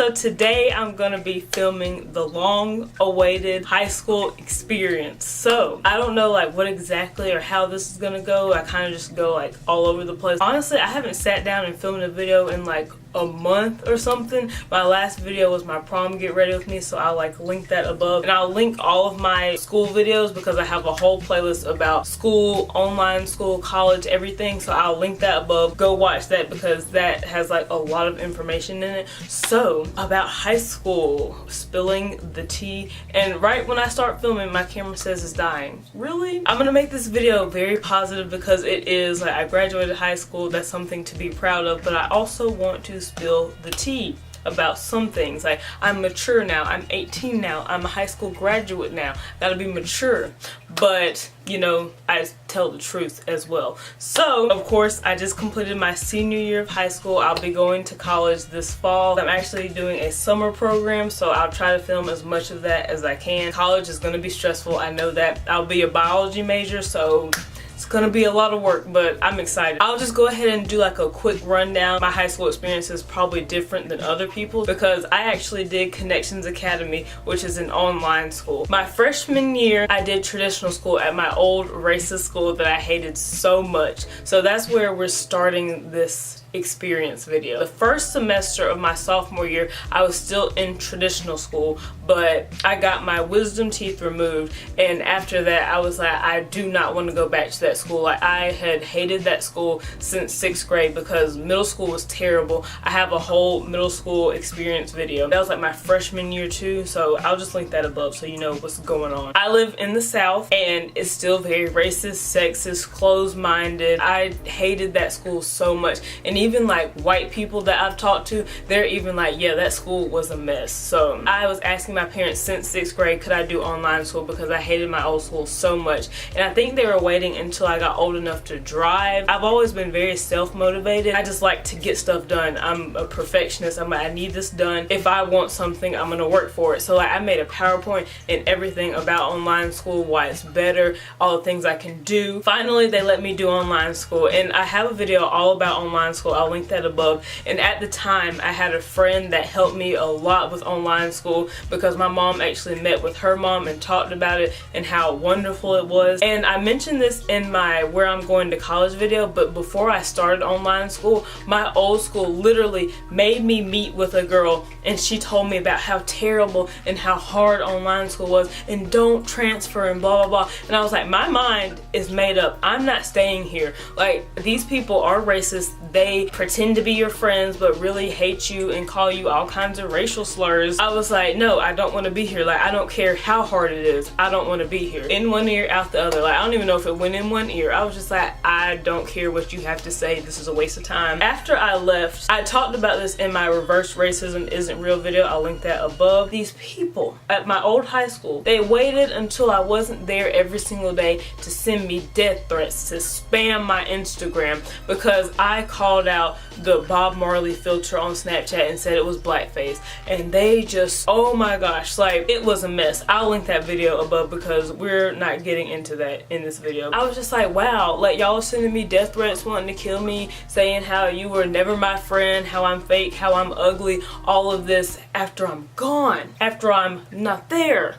So today I'm gonna be filming the long-awaited high school experience. So I don't know like what exactly or how this is gonna go. I kind of just go like all over the place. Honestly, I haven't sat down and filmed a video in like a month or something. My last video was my prom get ready with me, so I'll like link that above, and I'll link all of my school videos because I have a whole playlist about school, online school, college, everything. So I'll link that above. Go watch that because that has like a lot of information in it. So about high school, spilling the tea, and right when I start filming my camera says it's dying. Really? I'm gonna make this video very positive because it is like I graduated high school. That's something to be proud of, but I also want to spill the tea about some things. Like, I'm mature now, I'm 18 now, I'm a high school graduate now, gotta be mature, but you know, I tell the truth as well. So of course I just completed my senior year of high school. I'll be going to college this fall. I'm actually doing a summer program, so I'll try to film as much of that as I can. College is gonna be stressful, I know that. I'll be a biology major, so it's gonna be a lot of work, but I'm excited. I'll just go ahead and do like a quick rundown. My high school experience is probably different than other people's because I actually did Connections Academy, which is an online school. My freshman year, I did traditional school at my old racist school that I hated so much. So that's where we're starting this experience video. The first semester of my sophomore year, I was still in traditional school, but I got my wisdom teeth removed, and after that I was like, I do not want to go back to that school. Like, I had hated that school since 6th grade because middle school was terrible. I have a whole middle school experience video. That was like my freshman year too, so I'll just link that above so you know what's going on. I live in the South and it's still very racist, sexist, closed-minded. I hated that school so much, and even like white people that I've talked to, they're even like, yeah, that school was a mess. So I was asking my parents since 6th grade, could I do online school because I hated my old school so much, and I think they were waiting until I got old enough to drive. I've always been very self-motivated. I just like to get stuff done. I'm a perfectionist. I'm like, I need this done. If I want something, I'm gonna work for it. So like, I made a PowerPoint and everything about online school, why it's better, all the things I can do. Finally, they let me do online school, and I have a video all about online school. I'll link that above. And at the time, I had a friend that helped me a lot with online school because my mom actually met with her mom and talked about it and how wonderful it was. And I mentioned this in my where I'm going to college video, but before I started online school, my old school literally made me meet with a girl, and she told me about how terrible and how hard online school was and don't transfer and blah blah blah. And I was like, my mind is made up. I'm not staying here. Like, these people are racist. They pretend to be your friends but really hate you and call you all kinds of racial slurs. I was like, no, I don't want to be here. Like, I don't care how hard it is. I don't want to be here. In one ear, out the other. Like, I don't even know if it went in one ear. I was just like, I don't care what you have to say. This is a waste of time. After I left, I talked about this in my Reverse Racism Isn't Real video. I'll link that above. These people at my old high school, they waited until I wasn't there every single day to send me death threats, to spam my Instagram because I called out the Bob Marley filter on Snapchat and said it was blackface, and they just, oh my gosh, like, it was a mess. I'll link that video above because we're not getting into that in this video. I was just like, wow, like, y'all sending me death threats, wanting to kill me, saying how you were never my friend, how I'm fake, how I'm ugly, all of this after I'm gone, after I'm not there.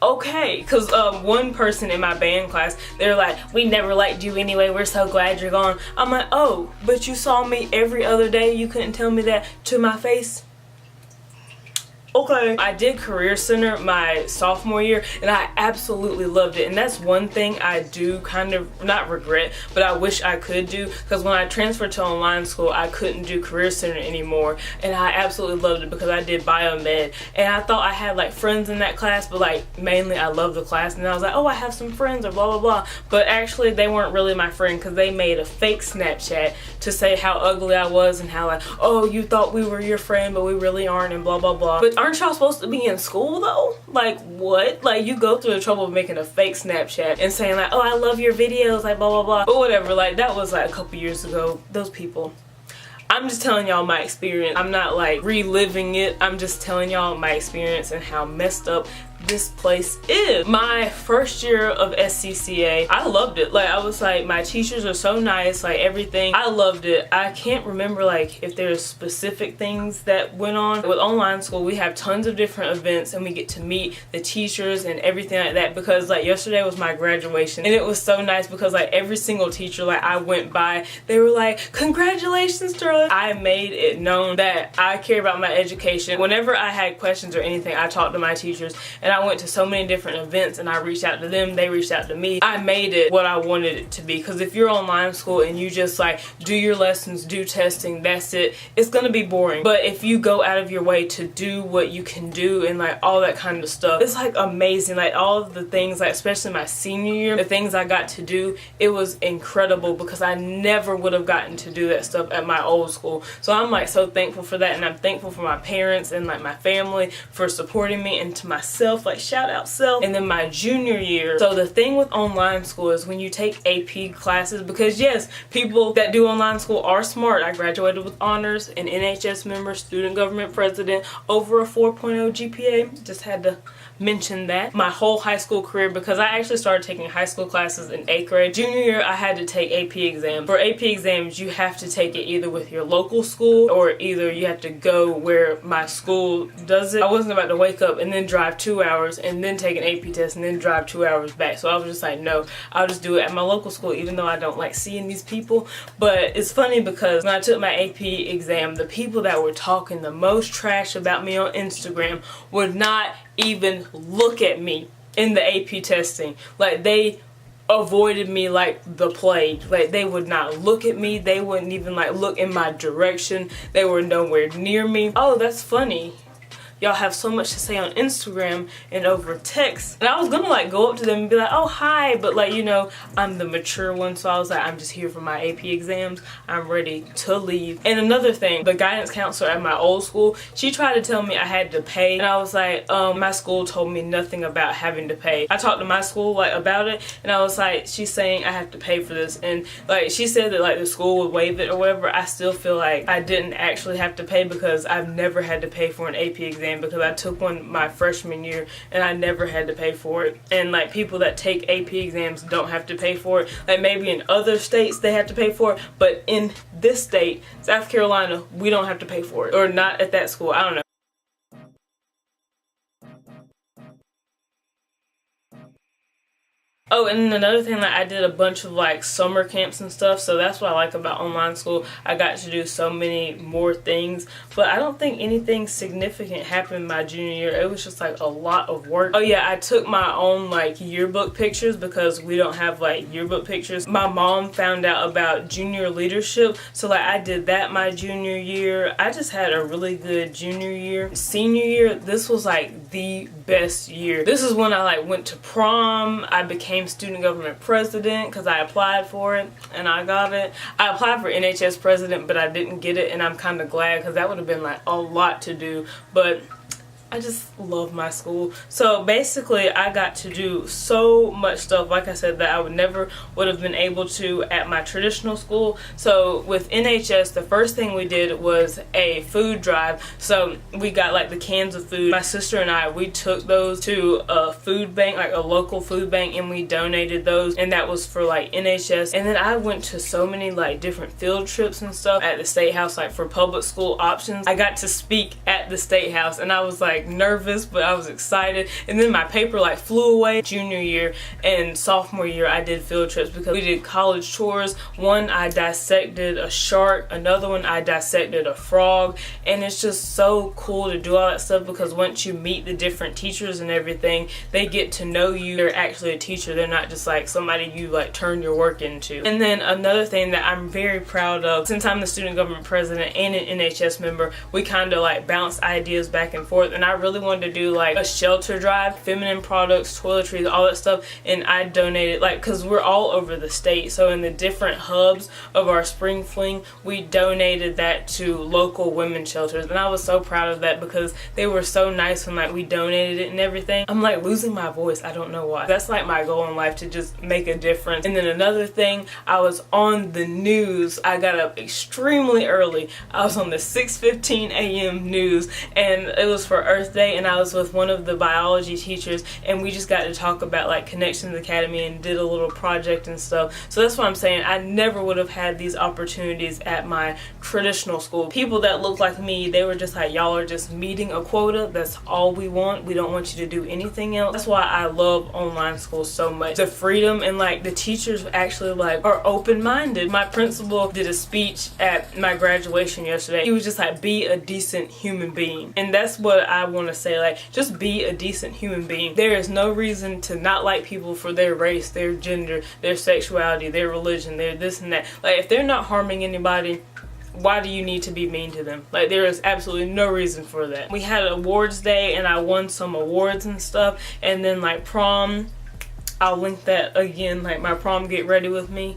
Okay, because one person in my band class, they're like, we never liked you anyway, we're so glad you're gone. I'm like, oh, but you saw me every other day, you couldn't tell me that to my face? Okay. I did Career Center my sophomore year and I absolutely loved it, and that's one thing I do kind of not regret, but I wish I could do, because when I transferred to online school I couldn't do Career Center anymore, and I absolutely loved it because I did biomed, and I thought I had like friends in that class, but like mainly I loved the class, and I was like, oh, I have some friends or blah blah blah, but actually they weren't really my friend because they made a fake Snapchat to say how ugly I was and how like, oh, you thought we were your friend but we really aren't and blah blah blah. But aren't y'all supposed to be in school though? Like, what? Like, you go through the trouble of making a fake Snapchat and saying like, oh, I love your videos, like blah blah blah. But whatever, like, that was like a couple years ago. Those people, I'm just telling y'all my experience. I'm not like reliving it. I'm just telling y'all my experience and how messed up this place is. My first year of SCCA, I loved it. Like, I was like, my teachers are so nice, like everything. I loved it. I can't remember like if there's specific things that went on. With online school, we have tons of different events and we get to meet the teachers and everything like that, because like yesterday was my graduation and it was so nice because like every single teacher like I went by, they were like, congratulations, Sterling. I made it known that I care about my education. Whenever I had questions or anything, I talked to my teachers, and I went to so many different events and I reached out to them, they reached out to me. I made it what I wanted it to be, because if you're online school and you just like do your lessons, do testing, that's it, it's gonna be boring. But if you go out of your way to do what you can do and like all that kind of stuff, it's like amazing. Like all of the things, like especially my senior year, the things I got to do, it was incredible because I never would have gotten to do that stuff at my old school. So I'm like so thankful for that, and I'm thankful for my parents and like my family for supporting me, and to myself, like shout out self. And then my junior year, so the thing with online school is when you take AP classes, because yes, people that do online school are smart. I graduated with honors, an NHS member, student government president, over a 4.0 GPA. Just had to mention that. My whole high school career, because I actually started taking high school classes in 8th grade. Junior year, I had to take AP exams. For AP exams, you have to take it either with your local school or either you have to go where my school does it. I wasn't about to wake up and then drive 2 hours and then take an AP test and then drive 2 hours back. So I was just like, no, I'll just do it at my local school, even though I don't like seeing these people. But it's funny because when I took my AP exam, the people that were talking the most trash about me on Instagram would not even look at me in the AP testing. Like, they avoided me like the plague. Like, they would not look at me. They wouldn't even like look in my direction. They were nowhere near me. Oh, that's funny. Y'all have so much to say on Instagram and over text. And I was gonna like go up to them and be like, oh, hi. But like, you know, I'm the mature one. So I was like, I'm just here for my AP exams. I'm ready to leave. And another thing, the guidance counselor at my old school, she tried to tell me I had to pay. And I was like, my school told me nothing about having to pay. I talked to my school like about it. And I was like, she's saying I have to pay for this. And like, she said that like the school would waive it or whatever. I still feel like I didn't actually have to pay, because I've never had to pay for an AP exam, because I took one my freshman year and I never had to pay for it. And like, people that take AP exams don't have to pay for it. Like, maybe in other states they have to pay for it, but in this state, South Carolina, we don't have to pay for it. Or not at that school, I don't know. Oh, and then another thing, like I did a bunch of like summer camps and stuff, so that's what I like about online school. I got to do so many more things, but I don't think anything significant happened my junior year. It was just like a lot of work. Oh yeah, I took my own like yearbook pictures, because we don't have like yearbook pictures. My mom found out about junior leadership, so like I did that my junior year. I just had a really good junior year. Senior year, this was like the best year. This is when I like went to prom. I became student government president because I applied for it and I got it. I applied for NHS president, but I didn't get it, and I'm kind of glad, because that would have been like a lot to do. But I just love my school. So basically, I got to do so much stuff, like I said, that I would have been able to at my traditional school. So with NHS, the first thing we did was a food drive. So we got like the cans of food. My sister and I, we took those to a food bank, like a local food bank, and we donated those, and that was for like NHS. And then I went to so many like different field trips and stuff at the State House, like for public school options. I got to speak at the State House, and I was like nervous, but I was excited. And then my paper like flew away. Junior year and sophomore year, I did field trips because we did college tours. One, I dissected a shark. Another one, I dissected a frog. And it's just so cool to do all that stuff, because once you meet the different teachers and everything, they get to know you. They're actually a teacher. They're not just like somebody you like turn your work into. And then another thing that I'm very proud of, since I'm the student government president and an NHS member, we kind of like bounce ideas back and forth. And I really wanted to do like a shelter drive, feminine products, toiletries, all that stuff. And I donated, like, because we're all over the state, so in the different hubs of our spring fling, we donated that to local women's shelters. And I was so proud of that, because they were so nice when like we donated it and everything. I'm like losing my voice, I don't know why. That's like my goal in life, to just make a difference. And then another thing, I was on the news. I got up extremely early. I was on the 6:15 a.m. news, and it was for Earth birthday, and I was with one of the biology teachers, and we just got to talk about like Connections Academy and did a little project and stuff. So that's what I'm saying. I never would have had these opportunities at my traditional school. People that look like me, they were just like, y'all are just meeting a quota. That's all we want. We don't want you to do anything else. That's why I love online school so much. The freedom, and like the teachers actually like are open-minded. My principal did a speech at my graduation yesterday. He was just like, be a decent human being. And that's what I want to say, like, just be a decent human being. There is no reason to not like people for their race, their gender, their sexuality, their religion, their this and that. Like, if they're not harming anybody, why do you need to be mean to them? Like, there is absolutely no reason for that. We had awards day and I won some awards and stuff, and then like prom, I'll link that again, like my prom get ready with me.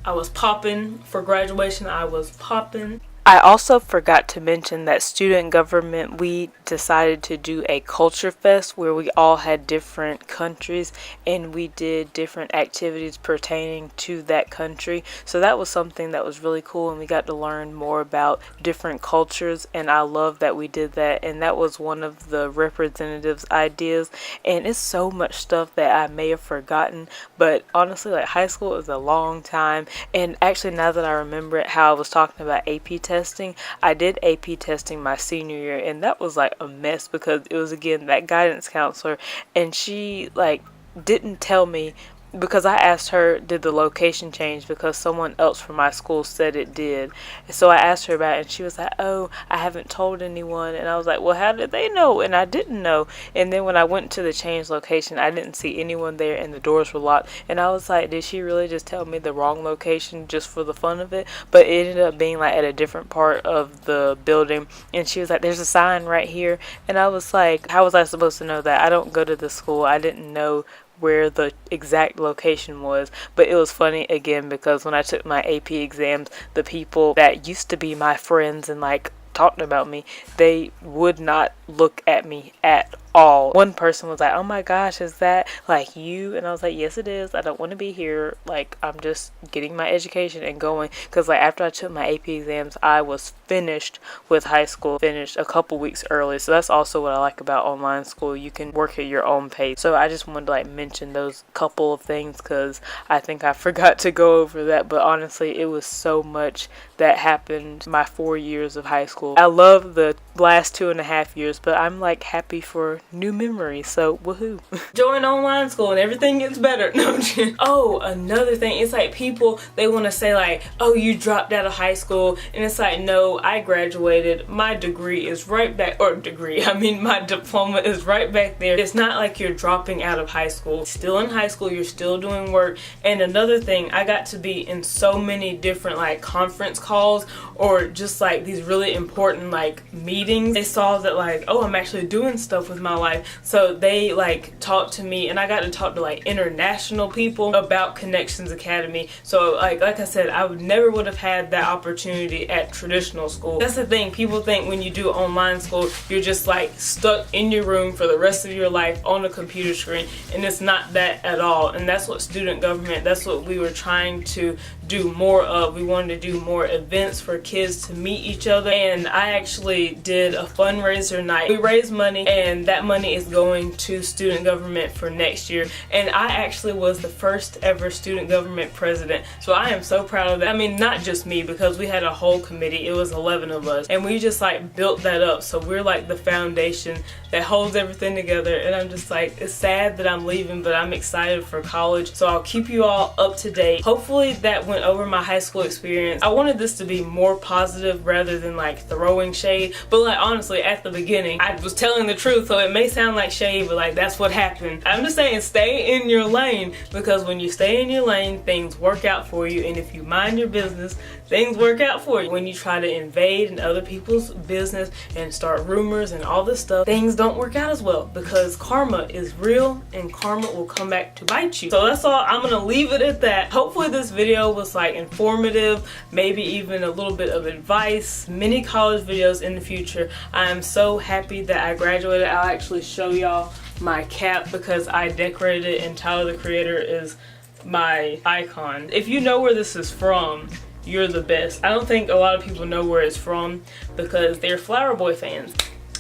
I was popping for graduation. I was popping. I also forgot to mention that student government, we decided to do a culture fest where we all had different countries and we did different activities pertaining to that country. So that was something that was really cool, and we got to learn more about different cultures, and I love that we did that. And that was one of the representatives' ideas, and it's so much stuff that I may have forgotten, but honestly, like, high school is a long time. And actually, now that I remember it, how I was talking about AP testing, I did AP testing my senior year, and that was like a mess because it was, again, that guidance counselor, and she like didn't tell me, because I asked her, did the location change, because someone else from my school said it did. So I asked her about it, and she was like, oh, I haven't told anyone. And I was like, well, how did they know? And I didn't know. And then when I went to the change location, I didn't see anyone there and the doors were locked. And I was like, did she really just tell me the wrong location just for the fun of it? But it ended up being like at a different part of the building. And she was like, there's a sign right here. And I was like, how was I supposed to know that? I don't go to the school. I didn't know where the exact location was. But it was funny, again, because when I took my AP exams, the people that used to be my friends and like talked about me, they would not look at me at all. One person was like, oh my gosh, is that like you? And I was like, yes it is. I don't want to be here. Like, I'm just getting my education and going, because like after I took my AP exams, I was finished with high school, finished a couple weeks early. So that's also what I like about online school. You can work at your own pace. So I just wanted to like mention those couple of things because I think I forgot to go over that. But honestly, it was so much that happened my 4 years of high school. I love the last 2.5 years, but I'm like happy for new memories, so woohoo. Join online school and everything gets better. No, oh, another thing, it's like people, they want to say like, oh, you dropped out of high school, and it's like, no, I graduated. My degree is right back, or my diploma is right back there. It's not like you're dropping out of high school. Still in high school, you're still doing work. And another thing, I got to be in so many different like conference calls, or just like these really important like meetings. They saw that like, oh, I'm actually doing stuff with my life, so they like talked to me, and I got to talk to like international people about Connections Academy. So like I said, I never would have had that opportunity at traditional school. That's the thing, people think when you do online school, you're just like stuck in your room for the rest of your life on a computer screen, and it's not that at all. And that's what student government, that's what we were trying to do more of. We wanted to do more events for kids to meet each other, and I actually did a fundraiser night. We raised money, and that money is going to student government for next year. And I actually was the first ever student government president, so I am so proud of that. I mean, not just me, because we had a whole committee. It was 11 of us, and we just like built that up. So we're like the foundation that holds everything together. And I'm just like, it's sad that I'm leaving, but I'm excited for college, so I'll keep you all up to date. Hopefully that went over my high school experience. I wanted this to be more positive rather than like throwing shade, but like honestly, at the beginning I was telling the truth, so it may sound like shade, but like that's what happened. I'm just saying, stay in your lane, because when you stay in your lane, things work out for you. And if you mind your business, things work out for you. When you try to invade in other people's business and start rumors and all this stuff, things don't work out as well, because karma is real and karma will come back to bite you. So that's all. I'm gonna leave it at that. Hopefully this video was like informative, maybe even a little bit of advice. Many college videos in the future. I am so happy that I graduated. I'll actually show y'all my cap because I decorated it, and Tyler the Creator is my icon. If you know where this is from, you're the best. I don't think a lot of people know where it's from because they're Flower Boy fans.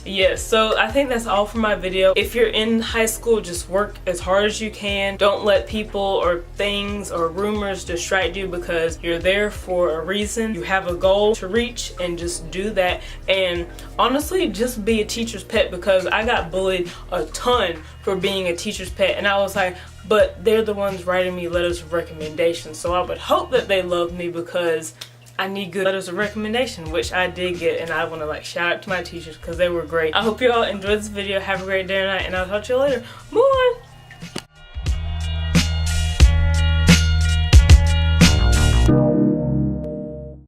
Yes, so I think that's all for my video. If you're in high school, just work as hard as you can. Don't let people or things or rumors distract you, because you're there for a reason. You have a goal to reach, and just do that. And honestly, just be a teacher's pet, because I got bullied a ton for being a teacher's pet, and I was like, but they're the ones writing me letters of recommendation, so I would hope that they love me, because I need good letters of recommendation, which I did get, and I want to like shout out to my teachers because they were great. I hope you all enjoyed this video. Have a great day or night, and I'll talk to you later. Bye!